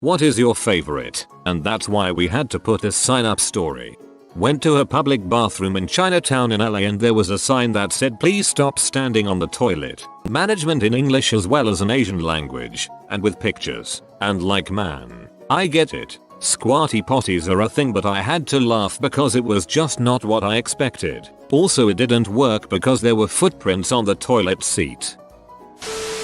What is your favorite? And that's why we had to put this sign up story. Went to a public bathroom in Chinatown in LA and there was a sign that said please stop standing on the toilet. Management in English as well as an Asian language, and with pictures. And like man, I get it. Squatty potties are a thing but I had to laugh because it was just not what I expected. Also it didn't work because there were footprints on the toilet seat.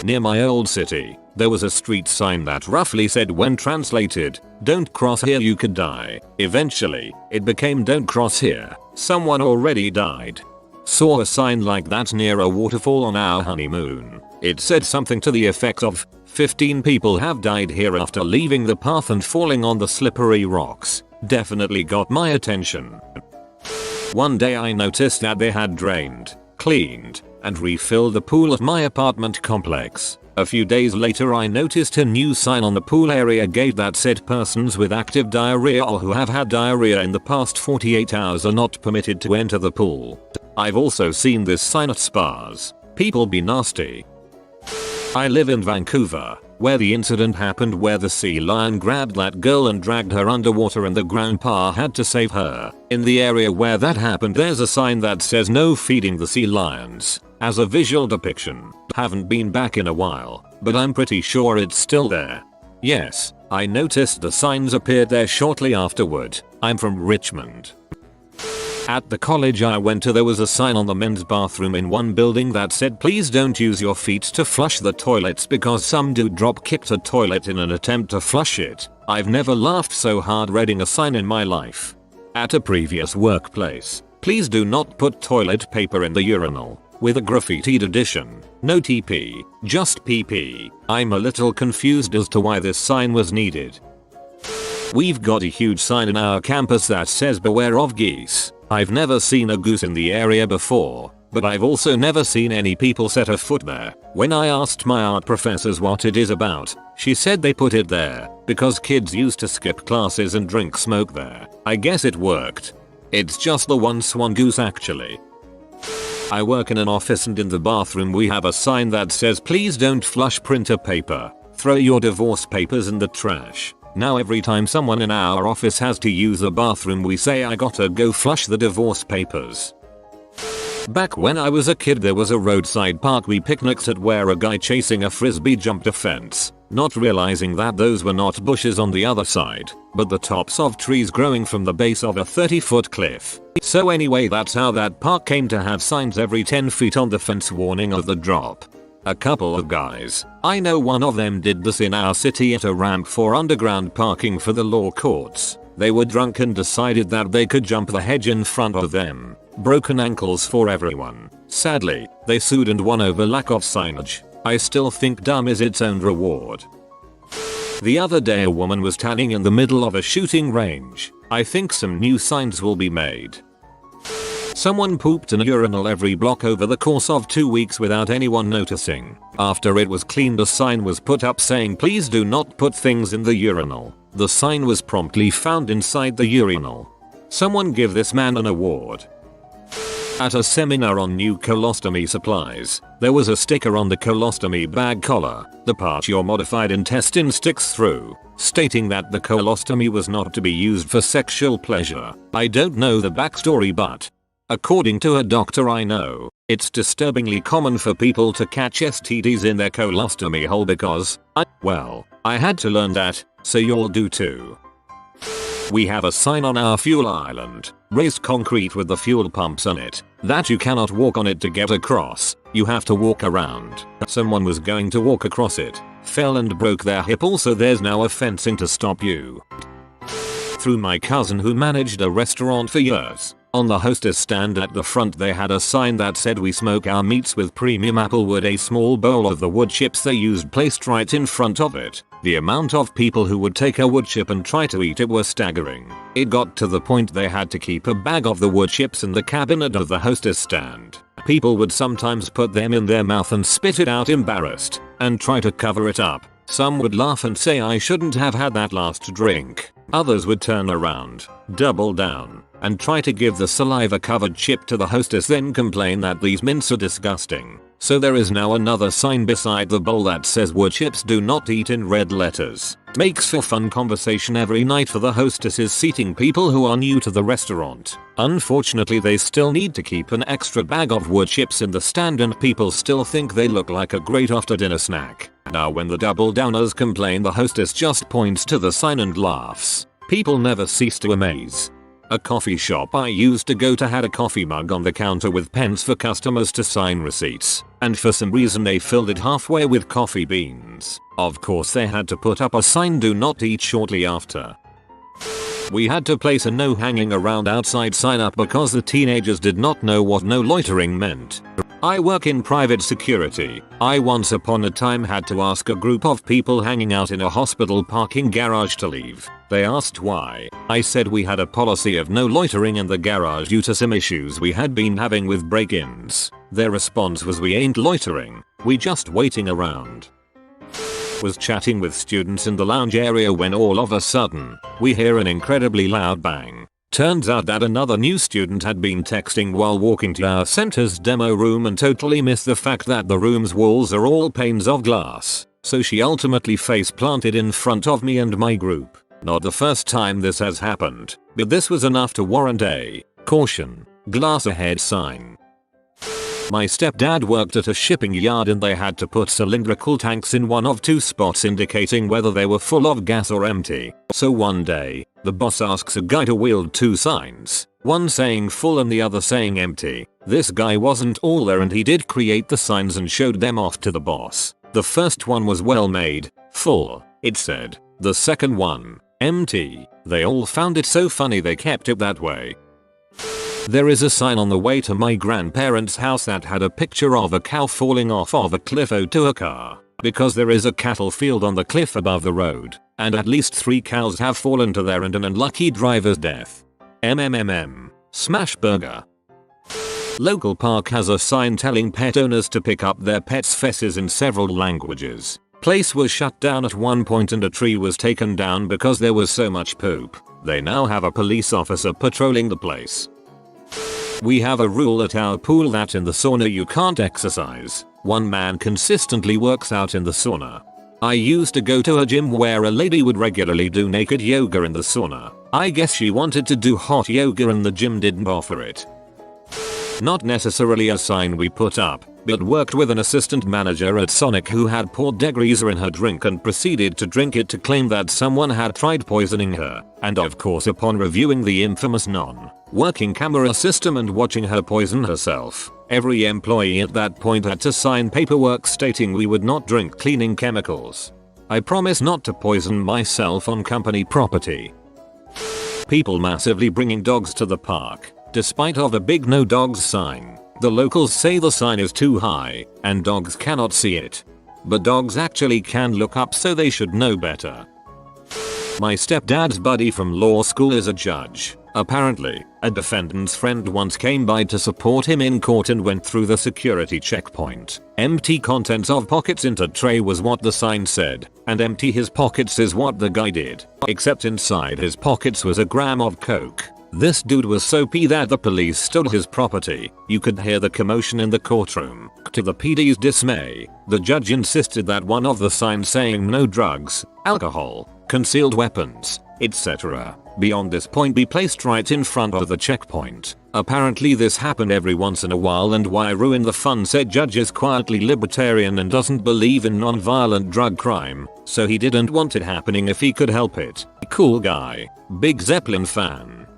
Near my old city, there was a street sign that roughly said when translated, don't cross here you could die. Eventually, it became don't cross here, someone already died. Saw a sign like that near a waterfall on our honeymoon. It said something to the effect of, 15 people have died here after leaving the path and falling on the slippery rocks. Definitely got my attention. One day I noticed that they had drained, cleaned, and refilled the pool at my apartment complex. A few days later I noticed a new sign on the pool area gate that said persons with active diarrhea or who have had diarrhea in the past 48 hours are not permitted to enter the pool. I've also seen this sign at spas. People be nasty. I live in Vancouver, where the incident happened where the sea lion grabbed that girl and dragged her underwater and the grandpa had to save her. In the area where that happened there's a sign that says no feeding the sea lions. As a visual depiction. Haven't been back in a while, but I'm pretty sure it's still there. Yes, I noticed the signs appeared there shortly afterward. I'm from Richmond. At the college I went to there was a sign on the men's bathroom in one building that said please don't use your feet to flush the toilets because some dude drop kicked a toilet in an attempt to flush it. I've never laughed so hard reading a sign in my life. At a previous workplace, please do not put toilet paper in the urinal. With a graffitied addition, no TP, just PP. I'm a little confused as to why this sign was needed. We've got a huge sign in our campus that says beware of geese. I've never seen a goose in the area before, but I've also never seen any people set a foot there. When I asked my art professors what it is about, she said they put it there because kids used to skip classes and drink smoke there. I guess it worked. It's just the one swan goose actually. I work in an office and in the bathroom we have a sign that says please don't flush printer paper. Throw your divorce papers in the trash. Now every time someone in our office has to use the bathroom we say I gotta go flush the divorce papers. Back when I was a kid there was a roadside park we picnicked at where a guy chasing a frisbee jumped a fence, not realizing that those were not bushes on the other side, but the tops of trees growing from the base of a 30-foot cliff. So anyway that's how that park came to have signs every 10 feet on the fence warning of the drop. A couple of guys, I know one of them did this in our city at a ramp for underground parking for the law courts. They were drunk and decided that they could jump the hedge in front of them. Broken ankles for everyone. Sadly, they sued and won over lack of signage. I still think dumb is its own reward. The other day a woman was standing in the middle of a shooting range. I think some new signs will be made. Someone pooped in a urinal every block over the course of 2 weeks without anyone noticing. After it was cleaned a sign was put up saying please do not put things in the urinal. The sign was promptly found inside the urinal. Someone give this man an award. At a seminar on new colostomy supplies, there was a sticker on the colostomy bag collar, the part your modified intestine sticks through, stating that the colostomy was not to be used for sexual pleasure. I don't know the backstory but according to a doctor I know, it's disturbingly common for people to catch STDs in their colostomy hole because, I had to learn that, so you'll do too. We have a sign on our fuel island, raised concrete with the fuel pumps on it, that you cannot walk on it to get across, you have to walk around. Someone was going to walk across it, fell and broke their hip also there's now a fencing to stop you. Through my cousin who managed a restaurant for years. On the hostess stand at the front they had a sign that said we smoke our meats with premium apple wood. A small bowl of the wood chips they used placed right in front of it. The amount of people who would take a wood chip and try to eat it were staggering. It got to the point they had to keep a bag of the wood chips in the cabinet of the hostess stand. People would sometimes put them in their mouth and spit it out embarrassed, and try to cover it up. Some would laugh and say I shouldn't have had that last drink. Others would turn around, double down, and try to give the saliva covered chip to the hostess then complain that these mints are disgusting. So there is now another sign beside the bowl that says wood chips do not eat in red letters. Makes for fun conversation every night for the hostesses seating people who are new to the restaurant. Unfortunately they still need to keep an extra bag of wood chips in the stand and people still think they look like a great after dinner snack. Now when the double downers complain, the hostess just points to the sign and laughs. People never cease to amaze. A coffee shop I used to go to had a coffee mug on the counter with pens for customers to sign receipts, and for some reason they filled it halfway with coffee beans. Of course they had to put up a sign do not eat shortly after. We had to place a no hanging around outside sign up because the teenagers did not know what no loitering meant. I work in private security. I once upon a time had to ask a group of people hanging out in a hospital parking garage to leave. They asked why. I said we had a policy of no loitering in the garage due to some issues we had been having with break-ins. Their response was, we ain't loitering, we just waiting around. Was chatting with students in the lounge area when all of a sudden, we hear an incredibly loud bang. Turns out that another new student had been texting while walking to our center's demo room and totally missed the fact that the room's walls are all panes of glass. So she ultimately face planted in front of me and my group. Not the first time this has happened, but this was enough to warrant a caution, glass ahead sign. My stepdad worked at a shipping yard and they had to put cylindrical tanks in one of two spots indicating whether they were full of gas or empty. So one day, the boss asks a guy to wield two signs, one saying full and the other saying empty. This guy wasn't all there and he did create the signs and showed them off to the boss. The first one was well made, full, it said. The second one, empty. They all found it so funny they kept it that way. There is a sign on the way to my grandparents' house that had a picture of a cow falling off of a cliff owed to a car. Because there is a cattle field on the cliff above the road, and at least 3 cows have fallen to there and an unlucky driver's death. Smash burger. Local park has a sign telling pet owners to pick up their pets' feces in several languages. Place was shut down at one point and a tree was taken down because there was so much poop. They now have a police officer patrolling the place. We have a rule at our pool that in the sauna you can't exercise. One man consistently works out in the sauna. I used to go to a gym where a lady would regularly do naked yoga in the sauna. I guess she wanted to do hot yoga and the gym didn't offer it. Not necessarily a sign we put up, but worked with an assistant manager at Sonic who had poured degreaser in her drink and proceeded to drink it to claim that someone had tried poisoning her. And of course upon reviewing the infamous non-working camera system and watching her poison herself, every employee at that point had to sign paperwork stating we would not drink cleaning chemicals. I promise not to poison myself on company property. People massively bringing dogs to the park. Despite of a big no dogs sign, the locals say the sign is too high and dogs cannot see it. But dogs actually can look up, so they should know better. My stepdad's buddy from law school is a judge. Apparently, a defendant's friend once came by to support him in court and went through the security checkpoint. Empty contents of pockets into tray was what the sign said, and empty his pockets is what the guy did. Except inside his pockets was a gram of coke. This dude was so pissed that the police stole his property. You could hear the commotion in the courtroom. To the PD's dismay, the judge insisted that one of the signs saying no drugs, alcohol, concealed weapons, etc. beyond this point be placed right in front of the checkpoint. Apparently this happened every once in a while, and why ruin the fun? Said judge is quietly libertarian and doesn't believe in non-violent drug crime, so he didn't want it happening if he could help it. Cool guy. Big Zeppelin fan.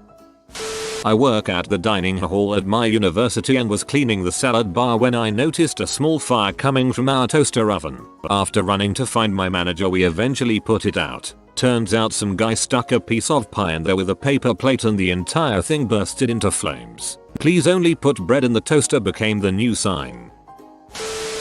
I work at the dining hall at my university and was cleaning the salad bar when I noticed a small fire coming from our toaster oven. After running to find my manager, we eventually put it out. Turns out some guy stuck a piece of pie in there with a paper plate and the entire thing bursted into flames. Please only put bread in the toaster became the new sign.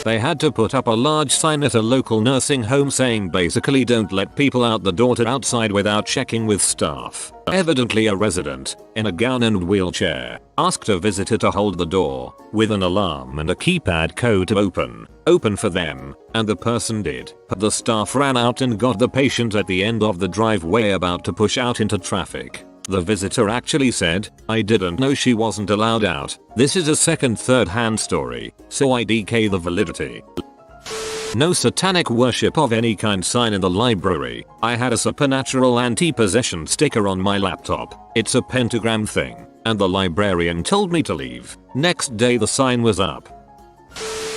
They had to put up a large sign at a local nursing home saying basically don't let people out the door to outside without checking with staff. Evidently a resident, in a gown and wheelchair, asked a visitor to hold the door, with an alarm and a keypad code to open for them, and the person did. The staff ran out and got the patient at the end of the driveway about to push out into traffic. The visitor actually said, "I didn't know she wasn't allowed out." This is a third-hand story, so I DK the validity. No satanic worship of any kind sign in the library. I had a supernatural anti-possession sticker on my laptop. It's a pentagram thing. And the librarian told me to leave. Next day the sign was up.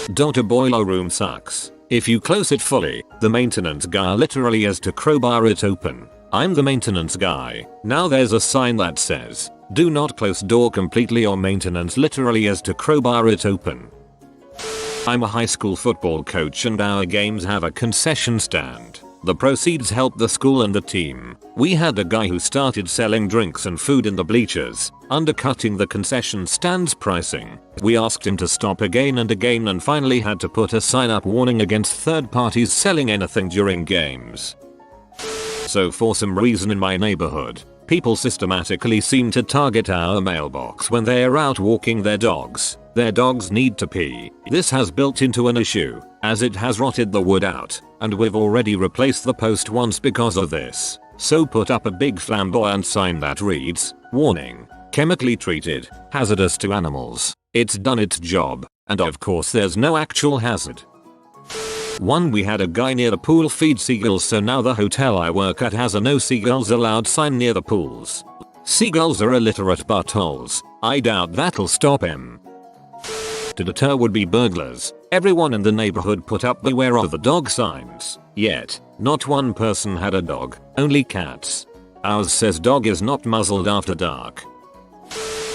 A boiler room sucks. If you close it fully, the maintenance guy literally has to crowbar it open. I'm the maintenance guy. Now there's a sign that says, "Do not close door completely or maintenance literally has to crowbar it open." I'm a high school football coach and our games have a concession stand. The proceeds help the school and the team. We had a guy who started selling drinks and food in the bleachers, undercutting the concession stand's pricing. We asked him to stop again and finally had to put a sign up warning against third parties selling anything during games. So for some reason in my neighborhood, people systematically seem to target our mailbox when they are out walking their dogs. Their dogs need to pee. This has built into an issue, as it has rotted the wood out, and we've already replaced the post once because of this. So put up a big flamboyant sign that reads, "Warning, chemically treated, hazardous to animals." It's done its job, and of course there's no actual hazard. We had a guy near the pool feed seagulls, so now the hotel I work at has a "No seagulls allowed" sign near the pools. Seagulls are illiterate buttholes. I doubt that'll stop him. To deter would-be burglars, everyone in the neighborhood put up "Beware of the dog" signs. Yet, not one person had a dog, only cats. Ours says "Dog is not muzzled after dark."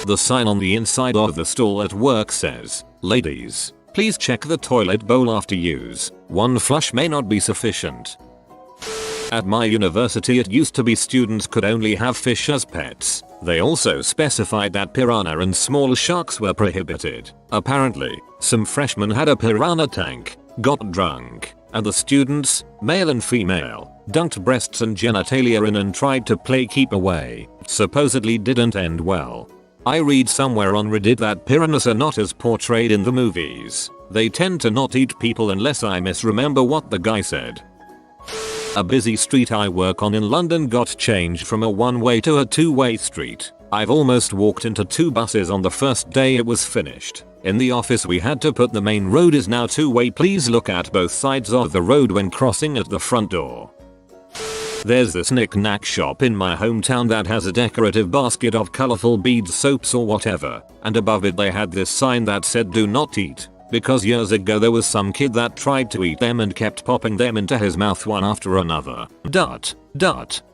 The sign on the inside of the stall at work says, "Ladies, please check the toilet bowl after use. One flush may not be sufficient." At my university it used to be students could only have fish as pets. They also specified that piranha and small sharks were prohibited. Apparently, some freshmen had a piranha tank, got drunk, and the students, male and female, dunked breasts and genitalia in and tried to play keep away. Supposedly didn't end well. I read somewhere on Reddit that piranhas are not as portrayed in the movies. They tend to not eat people unless I misremember what the guy said. A busy street I work on in London got changed from a one-way to a two-way street. I've almost walked into 2 buses on the first day it was finished. In the office we had to put "The main road is now two-way. Please look at both sides of the road when crossing at the front door." There's this knick-knack shop in my hometown that has a decorative basket of colorful beads, soaps or whatever, and above it they had this sign that said "Do not eat." Because years ago there was some kid that tried to eat them and kept popping them into his mouth one after another.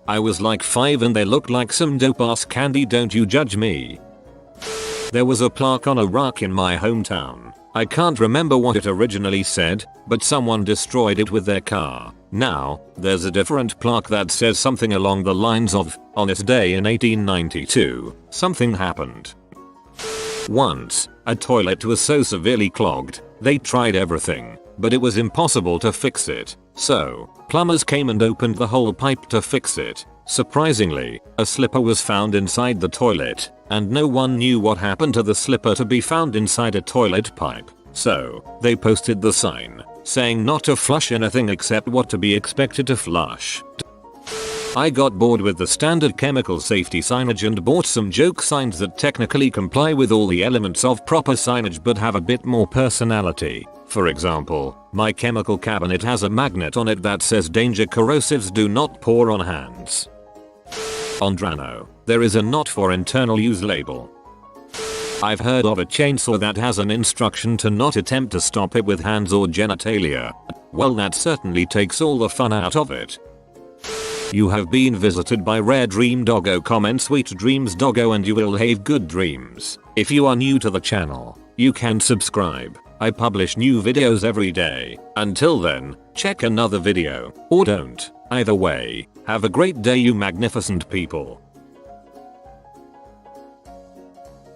I was like 5 and they looked like some dope ass candy, don't you judge me. There was a plaque on a rock in my hometown. I can't remember what it originally said, but someone destroyed it with their car. Now, there's a different plaque that says something along the lines of, "On this day in 1892, something happened." Once, a toilet was so severely clogged, they tried everything, but it was impossible to fix it. So, plumbers came and opened the whole pipe to fix it. Surprisingly, a slipper was found inside the toilet, and no one knew what happened to the slipper to be found inside a toilet pipe. So, they posted the sign, saying not to flush anything except what to be expected to flush. I got bored with the standard chemical safety signage and bought some joke signs that technically comply with all the elements of proper signage but have a bit more personality. For example, my chemical cabinet has a magnet on it that says "Danger, corrosives do not pour on hands." On Drano, there is a "Not for internal use" label. I've heard of a chainsaw that has an instruction to not attempt to stop it with hands or genitalia. Well, that certainly takes all the fun out of it. You have been visited by Rare Dream Doggo. Comment "Sweet dreams doggo" and you will have good dreams. If you are new to the channel, you can subscribe. I publish new videos every day. Until then, check another video, or don't. Either way, have a great day you magnificent people.